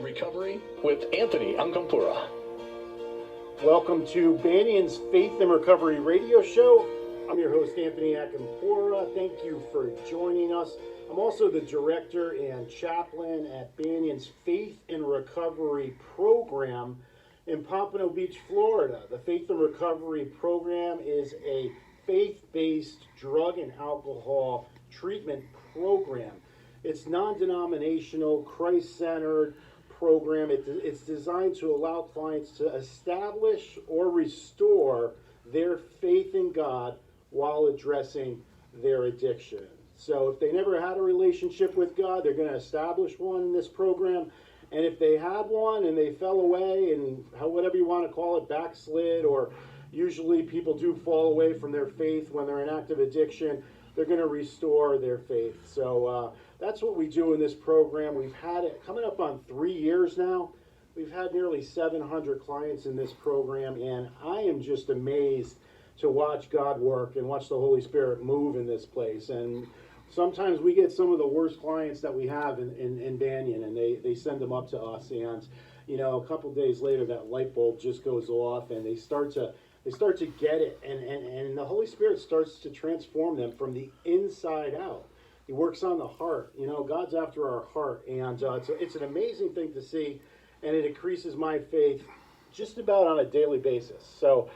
in Recovery with Anthony Acampora. Welcome to Banyan's Faith and Recovery radio show. I'm your host, Anthony Acampora. Thank you for joining us. I'm also the director and chaplain at Banyan's Faith and Recovery program in Pompano Beach, Florida. The Faith and Recovery program is a faith-based drug and alcohol treatment program. It's non-denominational, Christ-centered program. It's designed to allow clients to establish or restore their faith in God while addressing their addiction. So if they never had a relationship with God, they're going to establish one in this program. And if they had one and they fell away and whatever you want to call it, backslid, or usually people do fall away from their faith when they're in active addiction, they're going to restore their faith. So that's what we do in this program. We've had it coming up on 3 years now. We've had nearly 700 clients in this program, and I am just amazed to watch God work and watch the Holy Spirit move in this place. And sometimes we get some of the worst clients that we have in Banyan, and they send them up to us, and a couple days later that light bulb just goes off, and they start to get it, and the Holy Spirit starts to transform them from the inside out. He works on the heart. God's after our heart, and it's an amazing thing to see, and it increases my faith just about on a daily basis. So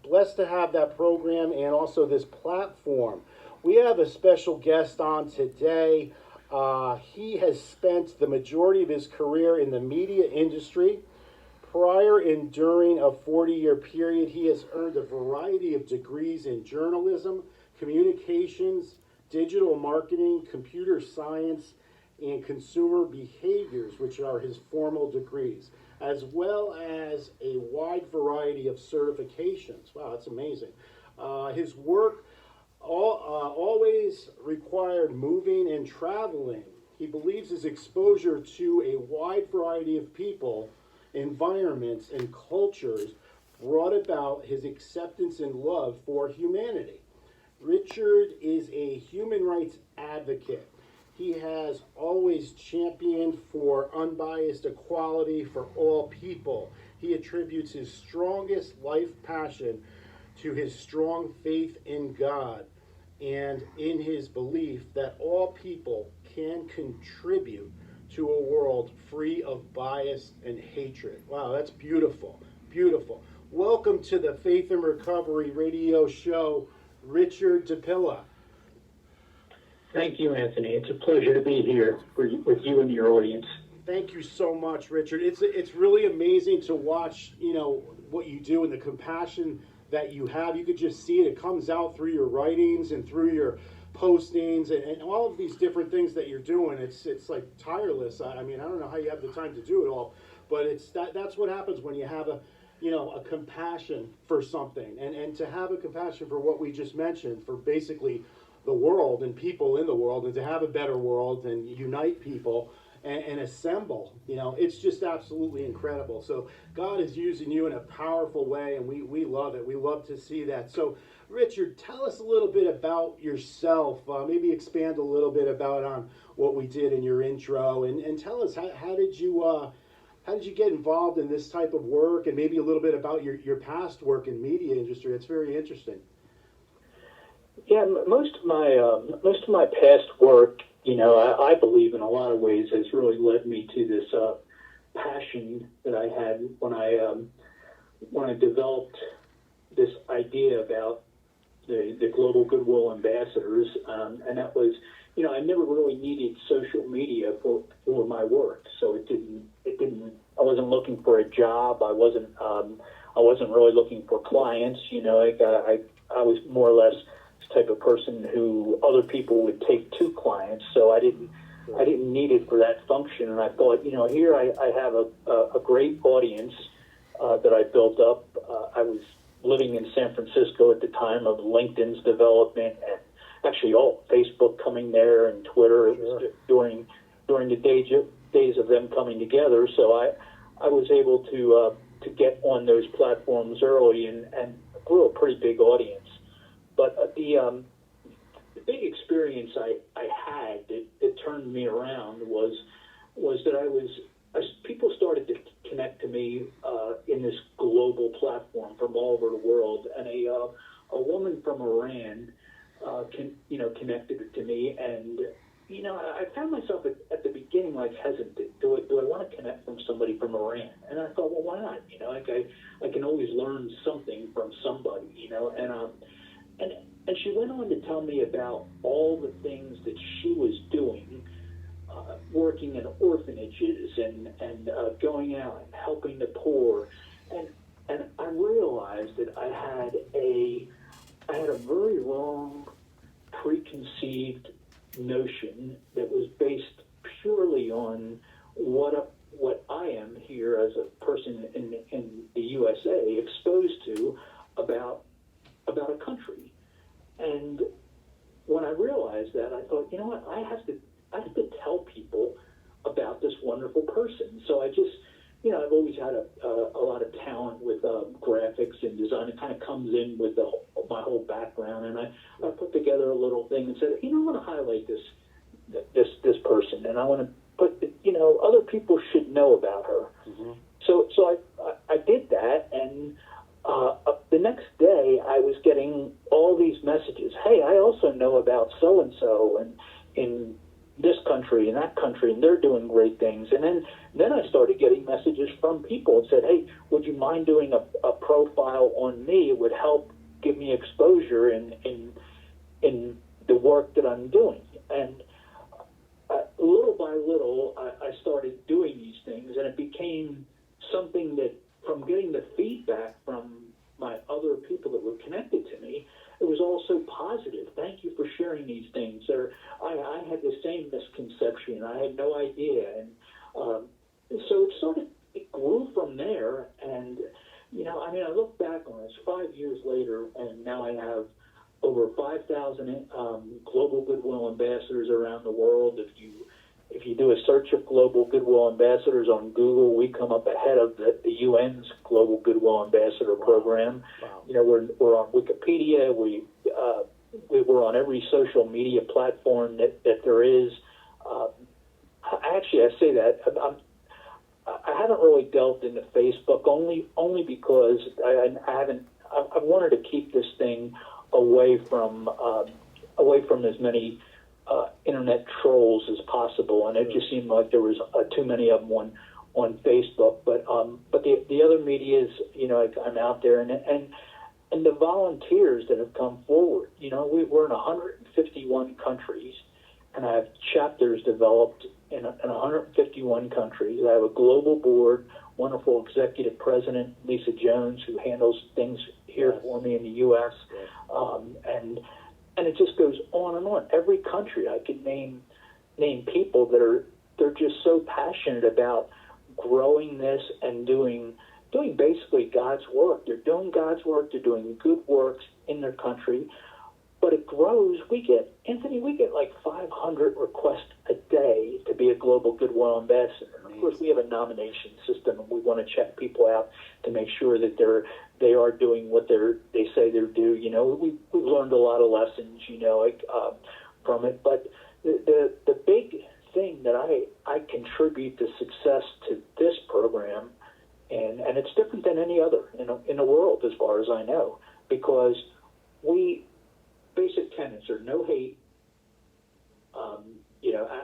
blessed to have that program and also this platform. We have a special guest on today. He has spent the majority of his career in the media industry. Prior and during a 40-year period, he has earned a variety of degrees in journalism, communications, digital marketing, computer science, and consumer behaviors, which are his formal degrees, as well as a wide variety of certifications. Wow, that's amazing. His work always required moving and traveling. He believes his exposure to a wide variety of people, environments, and cultures brought about his acceptance and love for humanity. Richard is a human rights advocate. He has always championed for unbiased equality for all people. He attributes his strongest life passion to his strong faith in God and in his belief that all people can contribute to a world free of bias and hatred. Wow, that's beautiful, beautiful. Welcome to the Faith and Recovery radio show, Richard DiPilla. Thank you, Anthony. It's a pleasure to be here with you and your audience. Thank you so much, Richard. It's really amazing to watch, what you do and the compassion that you have. You could just see it. It comes out through your writings and through your postings and all of these different things that you're doing. It's like tireless. I don't know how you have the time to do it all, but that's what happens when you have a compassion for something, and to have a compassion for what we just mentioned, for basically the world and people in the world, and to have a better world and unite people and assemble. It's just absolutely incredible. So God is using you in a powerful way, and we love it. We love to see that. So Richard, tell us a little bit about yourself. Maybe expand a little bit on what we did in your intro, and tell us how did you get involved in this type of work, and maybe a little bit about your past work in media industry. It's very interesting. Yeah, most of my past work, I believe in a lot of ways has really led me to this passion that I had when I developed this idea about the Global Goodwill Ambassadors, and that was, I never really needed social media for my work, so it didn't. I wasn't looking for a job. I wasn't really looking for clients. I was more or less this type of person who other people would take to clients, so I didn't need it for that function. And I thought, here I have a great audience that I built up. I was living in San Francisco at the time of LinkedIn's development, and actually all Facebook coming there and Twitter. It was during the days of them coming together. So I was able to get on those platforms early and grew a pretty big audience. But the big experience I had that turned me around was that I people started to connect to me in this global platform from all over the world, and a woman from Iran connected to me, and I found myself at the beginning like hesitant. Do I want to connect from somebody from Iran? And I thought, well, why not? I can always learn something from somebody, and she went on to tell me about all the things that she was doing, working in orphanages and going out and helping the poor, and I realized that I had a very wrong preconceived notion that was based purely on what I am here as a person in the USA exposed to about a country. And when I realized that, I thought, I have to tell people about this wonderful person. So I just, I've always had a lot of talent with graphics and design. It kind of comes in with my whole background, and I put together a little thing and said, I want to highlight this person, and I want to put, other people should know about her. Mm-hmm. So I did that, and the next day I was getting all these messages. Hey, I also know about so and so, and in this country and that country, and they're doing great things. And then I started getting messages from people and said, hey, would you mind doing a profile on me? It would help give me exposure in the work that I'm doing. And little by little, I started doing these things, and it became something that, from getting the feedback from my other people that were connected to me, it was also positive. Thank you for sharing these things. I had the same misconception. I had no idea. And so it grew from there. And, I look back on this 5 years later, and now I have over 5,000 Global Goodwill Ambassadors around the world. If you do a search of Global Goodwill Ambassadors on Google, we come up ahead of the UN's Global Goodwill Ambassador program. Wow. We're on Wikipedia. We're on every social media platform that there is. Actually, I say that I haven't really delved into Facebook only because I wanted to keep this thing away from as many internet trolls as possible, and it just seemed like there was too many of them on Facebook. But the other medias, I'm out there, and the volunteers that have come forward. We're in 151 countries, and I have chapters developed in 151 countries. I have a global board, wonderful executive president, Lisa Jones, who handles things here for me in the U.S., and it just goes on and on. Every country I could name people they're just so passionate about growing this and doing basically God's work. They're doing God's work. They're doing good works in their country. But it grows. We get like 500 requests a day to be a Global Goodwill Ambassador. And of course, we have a nomination system, and we want to check people out to make sure that they are doing what they say they're due. We've learned a lot of lessons, from it. But the big thing that I contribute to success to this program, and it's different than any other in the world as far as I know, because basic tenets are no hate,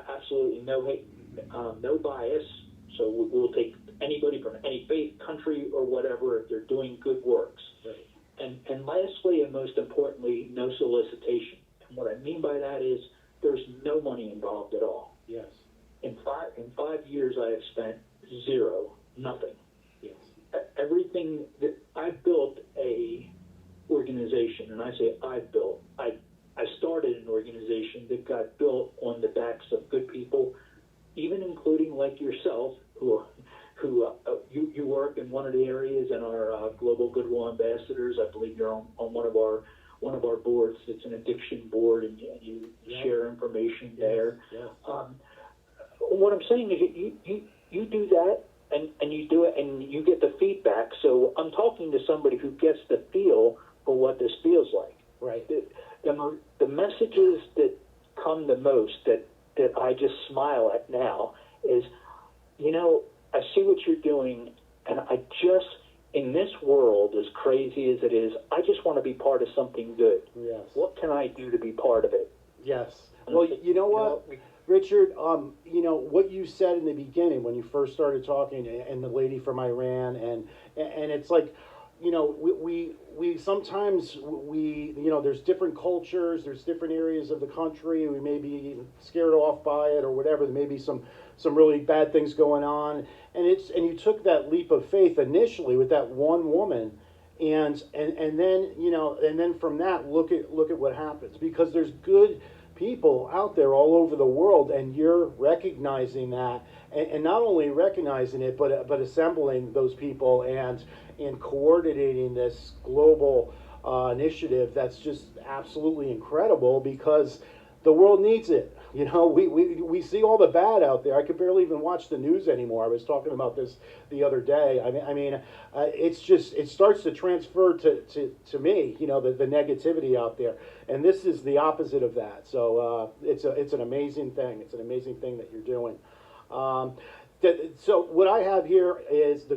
absolutely no hate, no bias. So we'll take anybody from any faith, country, or whatever if they're doing good works. Right. And lastly, and most importantly, no solicitation. And what I mean by that is there's no money involved at all. Yes. In 5 years, I have spent zero, nothing. Yes. Everything that I built a organization, and I say I've built. I started an organization that got built on the backs of good people, even including like yourself, who you work in one of the areas in our Global Goodwill Ambassadors. I believe you're on one of our boards. It's an addiction board, and you share information there. Yeah. What I'm saying is you do that, and you do it, and you get the feedback. So I'm talking to somebody who gets the feel for what this feels like. Right. The messages that come the most that I just smile at now is, I see what you're doing, and I just, in this world, as crazy as it is, I just want to be part of something good. Yes. What can I do to be part of it? Yes. Well, you know what, Richard, what you said in the beginning when you first started talking, and the lady from Iran, and it's like, we sometimes there's different cultures, there's different areas of the country, we may be scared off by it or whatever, there may be some really bad things going on, and you took that leap of faith initially with that one woman, and then from that, look at what happens, because there's good people out there all over the world, and you're recognizing that, and not only recognizing it, but assembling those people and coordinating this global initiative that's just absolutely incredible, because the world needs it. We see all the bad out there. I could barely even watch the news anymore. I was talking about this the other day. It starts to transfer to me, the negativity out there. And this is the opposite of that. So it's an amazing thing. It's an amazing thing that you're doing. So what I have here is the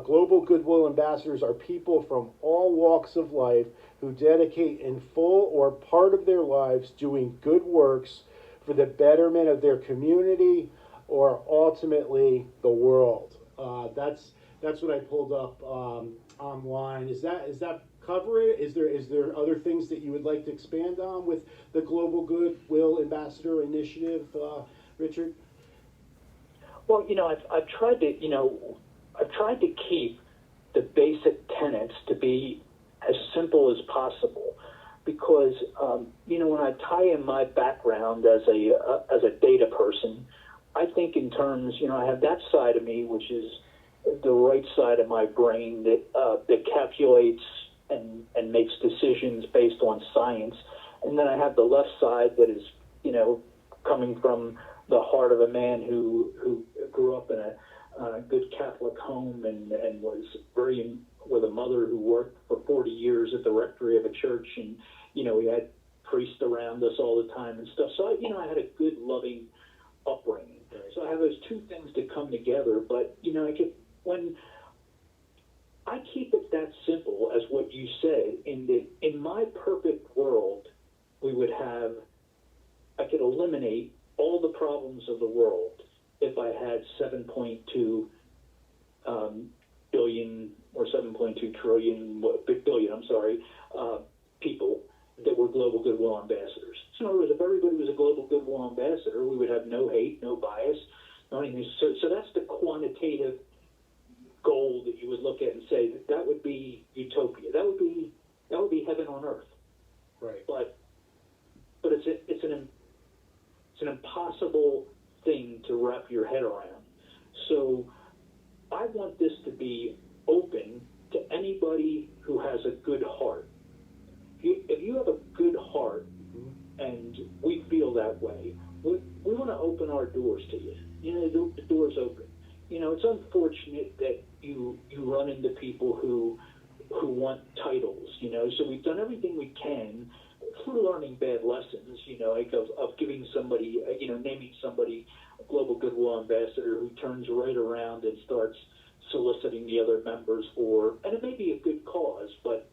Global Goodwill Ambassadors are people from all walks of life who dedicate in full or part of their lives doing good works for the betterment of their community or ultimately the world. That's what I pulled up online. Is that cover it? Is there other things that you would like to expand on with the Global Goodwill Ambassador Initiative, Richard? Well, I've tried to keep the basic tenets to be as simple as possible, because when I tie in my background as a data person, I think in terms, I have that side of me, which is the right side of my brain that calculates and makes decisions based on science, and then I have the left side that is coming from the heart of a man who grew up in a good Catholic home and was with a mother who worked for 40 years at the rectory of a church, and we had priests around us all the time and stuff. So I had a good, loving upbringing. Right. So I have those two things to come together. But when I keep it that simple as what you said, in my perfect world, I could eliminate all the problems of the world if I had 7.2 billion or 7.2 trillion, people that were Global Goodwill Ambassadors. So in other words, if everybody was a Global Goodwill Ambassador, we would have no hate, no bias, no anything. So that's the quantitative goal that you would look at and say that would be utopia. That would be heaven on earth. Right. But it's an impossible thing to wrap your head around. So I want this to be open to anybody who has a good heart. If you have a good heart, and we feel that way, we want to open our doors to you. The door's open. It's unfortunate that you run into people who want titles. So we've done everything we can through learning bad lessons. Of giving somebody, naming somebody a Global Goodwill Ambassador who turns right around and starts soliciting the other members for, and it may be a good cause, but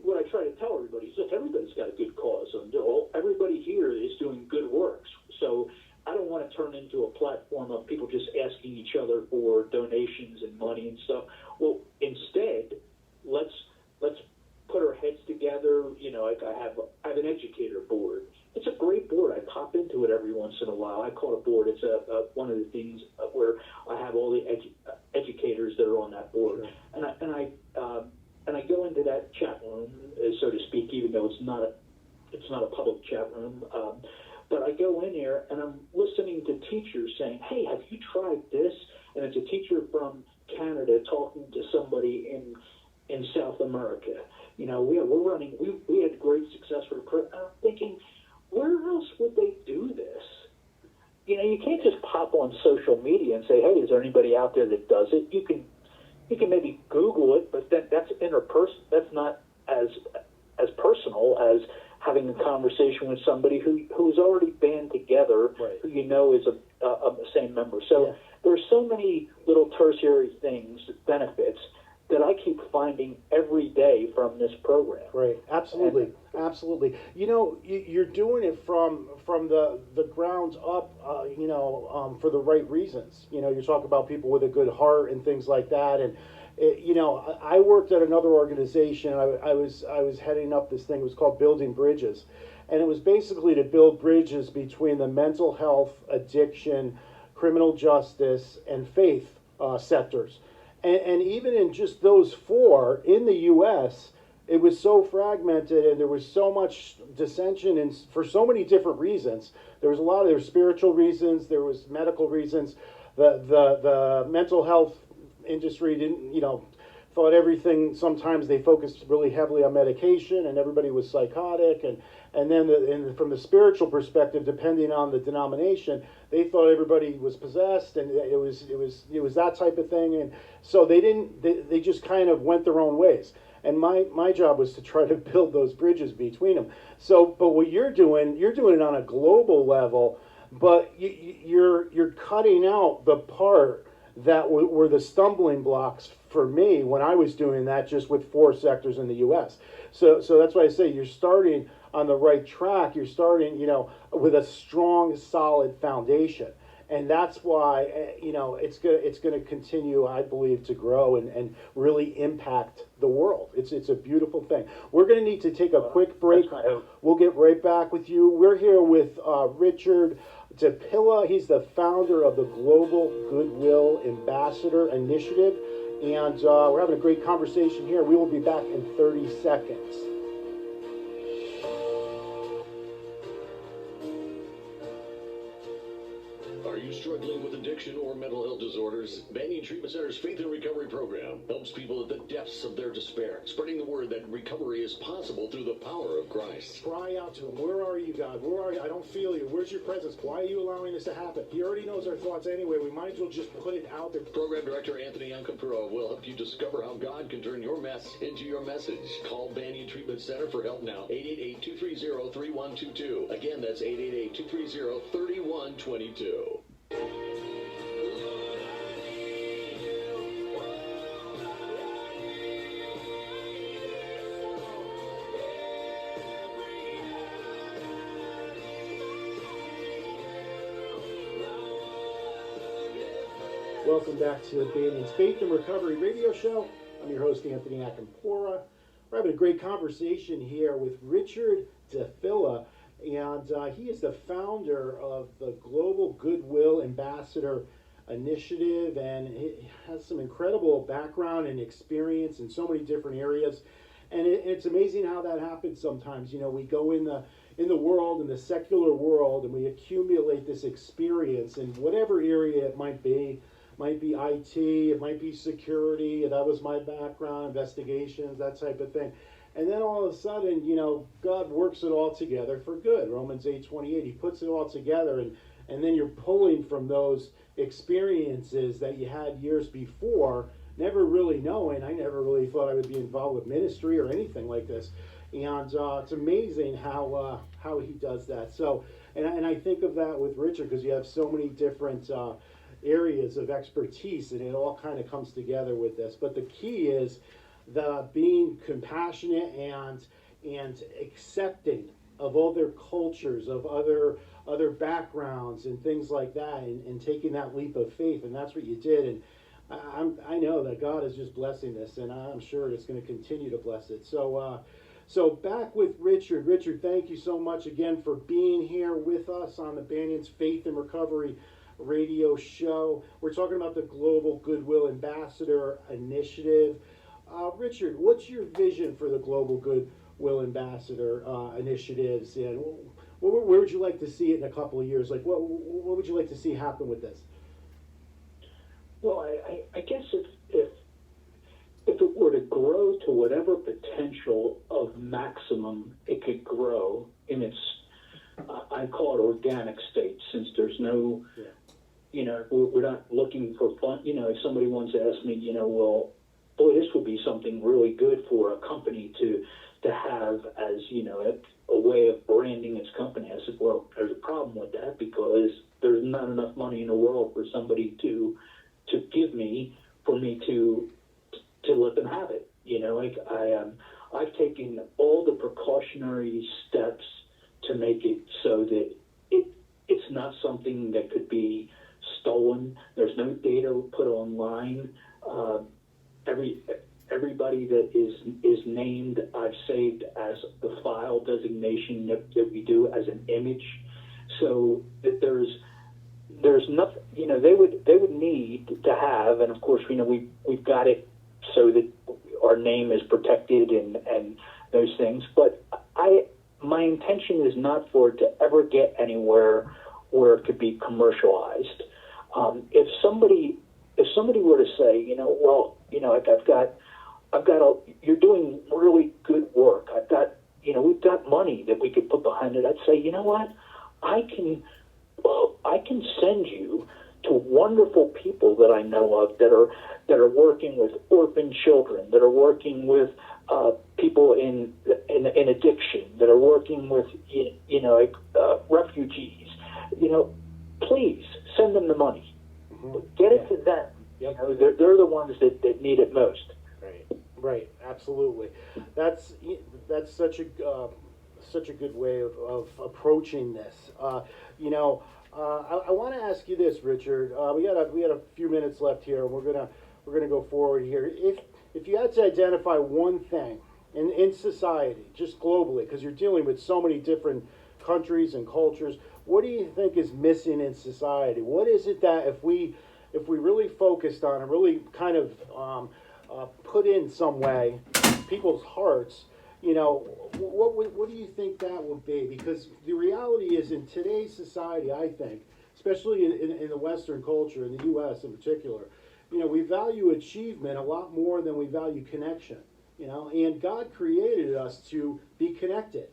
what I try to tell everybody is, look, everybody's got a good cause, and everybody here is doing good works. So I don't want to turn into a platform of people just asking each other for donations and money and stuff. Well, instead, let's put our heads together. I have an educator board. It's a great board. I pop into it every once in a while. I call it a board. It's one of the things where I have all the educators that are on that board, sure. And I go into that chat room, so to speak, even though it's not a public chat room. But I go in there and I'm listening to teachers saying, "Hey, have you tried this?" And it's a teacher from Canada talking to somebody in South America. We're running. We had great success with. I'm thinking, where else would they do this? You can't just pop on social media and say, "Hey, is there anybody out there that does it?" You can maybe Google it, but that's interpersonal. That's not as personal as having a conversation with somebody who's already band together, right. Who is of the same member. So there's so many little tertiary things, benefits, that I keep finding every day from this program. Right, absolutely, absolutely. You know, you're doing it from the ground up, for the right reasons. You know, you talk about people with a good heart and things like that. And I worked at another organization. I was heading up this thing. It was called Building Bridges, and it was basically to build bridges between the mental health, addiction, criminal justice, and faith sectors. And even in just those four in the U.S., it was so fragmented, and there was so much dissension, and for so many different reasons. There was spiritual reasons, there was medical reasons. The mental health industry didn't, thought everything. Sometimes they focused really heavily on medication, and everybody was psychotic. And then from the spiritual perspective, depending on the denomination, they thought everybody was possessed, and it was that type of thing. And so they just kind of went their own ways. And my job was to try to build those bridges between them. So, but what you're doing it on a global level, but you're cutting out the part that were the stumbling blocks for me when I was doing that, just with four sectors in the U.S. So that's why I say you're starting on the right track. You're starting, with a strong, solid foundation, and that's why it's going to continue, I believe, to grow and really impact the world. It's a beautiful thing. We're going to need to take a quick break. We'll get right back with you. We're here with Richard DiPilla. He's the founder of the Global Goodwill Ambassador Initiative, and we're having a great conversation here. We will be back in 30 seconds. Are you struggling with addiction or mental health disorders? Banyan Treatment Center's Faith and Recovery program helps people at the depths of their despair, spreading the word that recovery is possible through the power of Christ. Cry out to him. Where are you, God? Where are you? I don't feel you. Where's your presence? Why are you allowing this to happen? He already knows our thoughts anyway. We might as well just put it out there. Program Director Anthony Acampora will help you discover how God can turn your mess into your message. Call Banyan Treatment Center for help now. 888-230-3122. Again, that's 888-230-3122. Welcome back to Banyan's Faith and Recovery Radio Show. I'm your host, Anthony Acampora. We're having a great conversation here with Richard DiPilla, and he is the founder of the Global Goodwill Ambassador Initiative, and he has some incredible background and experience in so many different areas. And it's amazing how that happens sometimes. We go in the world, in the secular world, and we accumulate this experience in whatever area it might be. Might be IT, it might be security, that was my background, investigations, that type of thing. And then all of a sudden, God works it all together for good. Romans 8:28, he puts it all together, and then you're pulling from those experiences that you had years before, never really knowing. I never really thought I would be involved with ministry or anything like this. And it's amazing how he does that. So, and I think of that with Richard, because you have so many different areas of expertise, and it all kind of comes together with this. But the key is the being compassionate and accepting of other cultures, of other backgrounds and things like that, and taking that leap of faith. And that's what you did. And I know that God is just blessing this, and I'm sure it's going to continue to bless it. So back with Richard. Richard, thank you so much again for being here with us on the Banyan's Faith and Recovery Radio Show. We're talking about the Global Goodwill Ambassador Initiative. Richard, what's your vision for the Global Goodwill Ambassador initiatives, and where would you like to see it in a couple of years? Like, what would you like to see happen with this? Well, I guess if it were to grow to whatever potential of maximum it could grow in its, I call it organic state, since there's no, we're not looking for fun. If somebody wants to ask me, well, boy, this would be something really good for a company to to have as, a way of branding its company. I said, well, there's a problem with that because there's not enough money in the world for somebody to give me for me to let them have it. I've taken all the precautionary steps to make it so that it's not something that could be stolen. There's no data put online. Everybody that is named, I've saved as the file designation that we do as an image, so that there's nothing. They would need to have, and of course, we've got it so that our name is protected and those things. But my intention is not for it to ever get anywhere where it could be commercialized. If somebody were to say, you're doing really good work. We've got money that we could put behind it. I'd say, you know what? I can send you to wonderful people that I know of that are working with orphan children, that are working with people in addiction, that are working with refugees. Please send them the money. Mm-hmm. Get it to them. Yep. They're the ones that need it most. Right, absolutely. That's such a good way of approaching this. I want to ask you this, Richard. We had a few minutes left here, and we're gonna go forward here. If you had to identify one thing in society, just globally, because you're dealing with so many different countries and cultures, what do you think is missing in society? What is it that if we really focused on and really kind of put in some way people's hearts, what do you think that would be? Because the reality is, in today's society, I think, especially in the Western culture, in the U.S. in particular, we value achievement a lot more than we value connection. And God created us to be connected.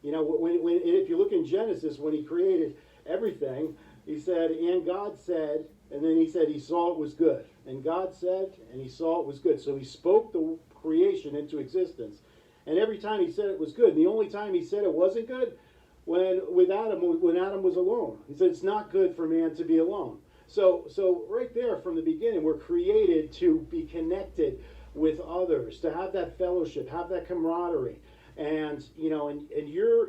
If you look in Genesis, when He created everything, He said, and God said, and then He said He saw it was good. And God said, and He saw it was good. So He spoke the creation into existence. And every time He said it was good, and the only time He said it wasn't good, when Adam was alone. He said it's not good for man to be alone. So right there from the beginning, we're created to be connected with others, to have that fellowship, have that camaraderie. And you're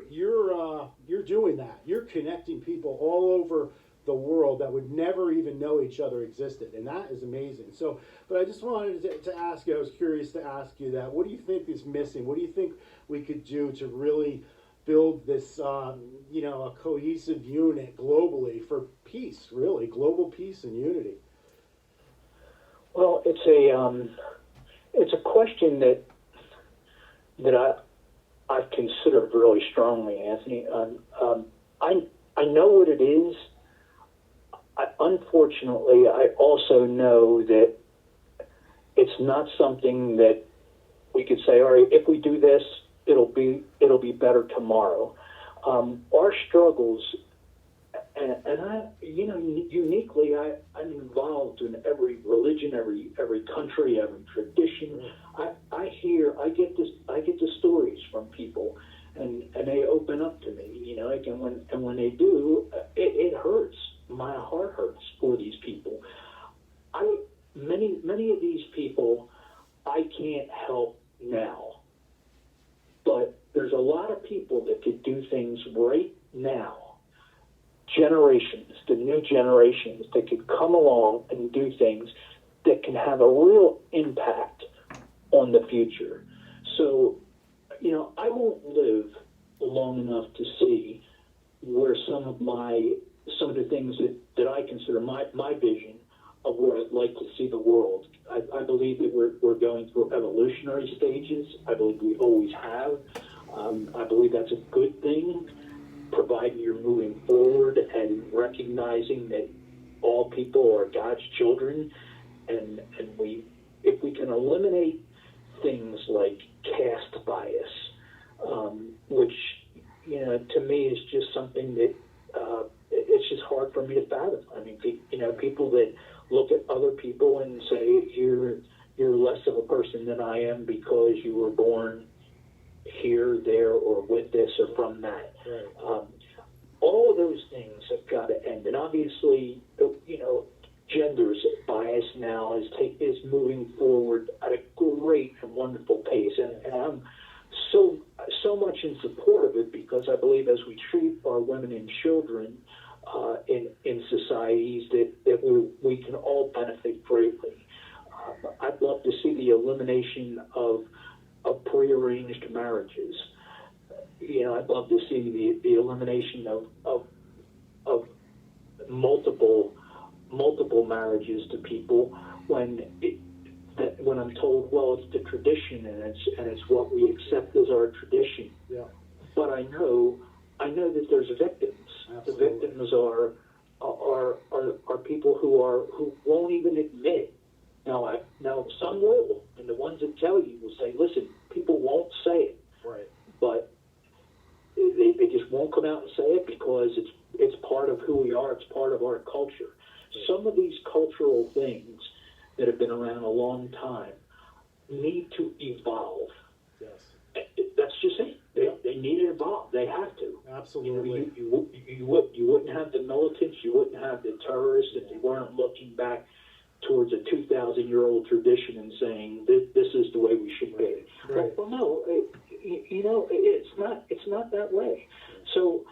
doing that. You're connecting people all over the world that would never even know each other existed, and that is amazing. So, but I just wanted to ask you, I was curious to ask you that, what do you think is missing? What do you think we could do to really build this, a cohesive unit globally for peace, really, global peace and unity? Well, it's a question that I've considered really strongly, Anthony. I know what it is. Unfortunately, I also know that it's not something that we could say, all right, if we do this, it'll be better tomorrow. Our struggles, and I, uniquely, I'm involved in every religion, every country, every tradition. I get the stories from people, and they open up to me, and when they do, it hurts. My heart hurts for these people. Many of these people I can't help now, but there's a lot of people that could do things right now. Generations, the new generations that could come along and do things that can have a real impact on the future. So, I won't live long enough to see where some of the things that I consider my vision of where I'd like to see the world. I believe that we're going through evolutionary stages. I believe we always have. I believe that's a good thing, provided you're moving forward and recognizing that all people are God's children, and if we can eliminate things like caste bias, which to me is just something that it's just hard for me to fathom. I mean, people that look at other people and say you're less of a person than I am because you were born here, there, or with this or from that. Right. All of those things have got to end. And obviously, gender's bias now is moving forward at a great and wonderful pace. And I'm so much in support of it, because I believe as we treat our women and children in societies that we can all benefit greatly. I'd love to see the elimination of prearranged marriages. I'd love to see the elimination of multiple marriages to people when I'm told, well, it's the tradition and it's what we accept as our tradition. Yeah. But I know that there's victims. Absolutely. The victims are people who won't even admit. Now some will, and the ones that tell you will say, listen, people won't say it. Right. But they just won't come out and say it because it's part of who we are. It's part of our culture. Right. Some of these cultural things that have been around a long time need to evolve. Yes. That's just it. They need to evolve. They have to. Absolutely. You wouldn't have the militants. You wouldn't have the terrorists if they weren't looking back towards a 2,000-year-old tradition and saying this is the way we should be. Right. Well, no, it's not that way. So,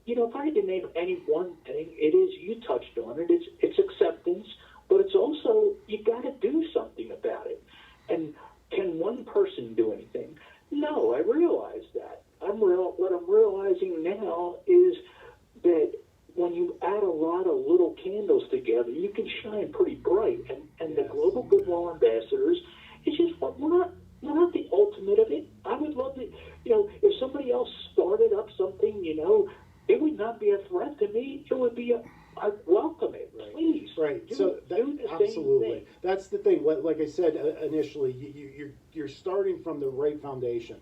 if I had to name any one thing, it is, you touched on it. It's acceptance, but it's also you got to do something about it. And can one person do anything? No, I realize that. What I'm realizing now is that when you add a lot of little candles together, you can shine pretty bright. And the Global Goodwill Ambassadors is just we're not the ultimate of it. I would love to, if somebody else started up something, it would not be a threat to me. It would be I'd welcome it, please. Right. So absolutely, that's the thing. Like I said initially, you're starting from the right foundation.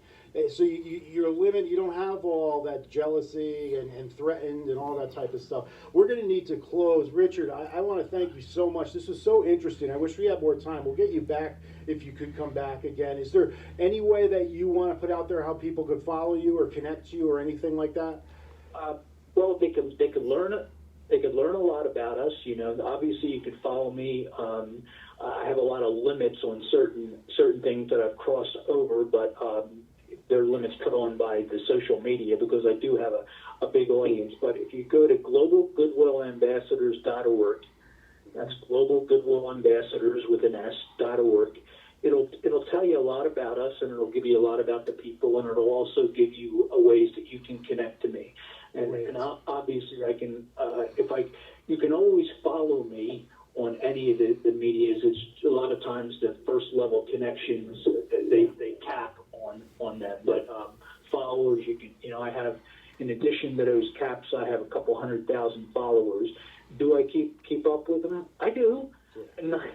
So you're living. You don't have all that jealousy and threatened and all that type of stuff. We're going to need to close. Richard, I want to thank you so much. This was so interesting. I wish we had more time. We'll get you back if you could come back again. Is there any way that you want to put out there how people could follow you or connect to you or anything like that? Well, they could learn it. They could learn a lot about us. Obviously you could follow me. I have a lot of limits on certain things that I've crossed over, but there are limits put on by the social media because I do have a big audience. But if you go to globalgoodwillambassadors.org, that's Global Goodwill Ambassadors with an S.org, it'll tell you a lot about us, and it'll give you a lot about the people, and it'll also give you ways that you can connect to me. And obviously, I can you can always follow me on any of the medias. It's a lot of times the first level connections they cap on them, but followers you can I have, in addition to those caps, I have a couple 100,000 followers. Do I keep up with them? I do, not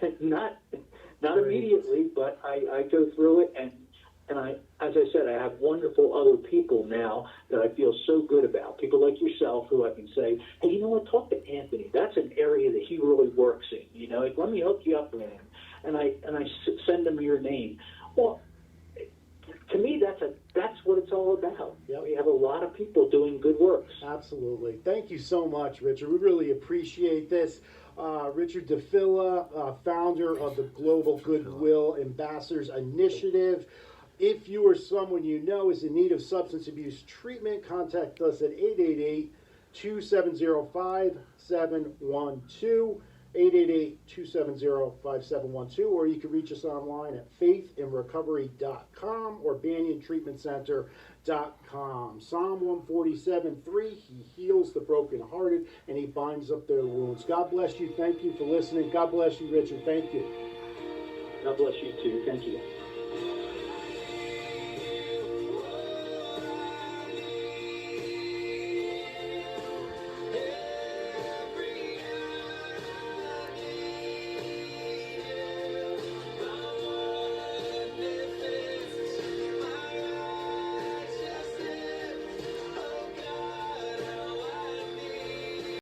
immediately, but I go through it and I, as I said, I have wonderful other people now that I feel so good about. People like yourself who I can say, hey, you know what, talk to Anthony. That's an area that he really works in. Let me hook you up with him. And I send him your name. Well, to me, that's what it's all about. Yep. We have a lot of people doing good works. Absolutely. Thank you so much, Richard. We really appreciate this. Richard DiPilla, founder of the Global Goodwill Ambassadors Initiative. If you or someone you know is in need of substance abuse treatment, contact us at 888-270-5712, 888-270-5712, or you can reach us online at faithinrecovery.com or baniantreatmentcenter.com. Psalm 147:3, he heals the brokenhearted and he binds up their wounds. God bless you. Thank you for listening. God bless you, Richard. Thank you. God bless you too. Thank you.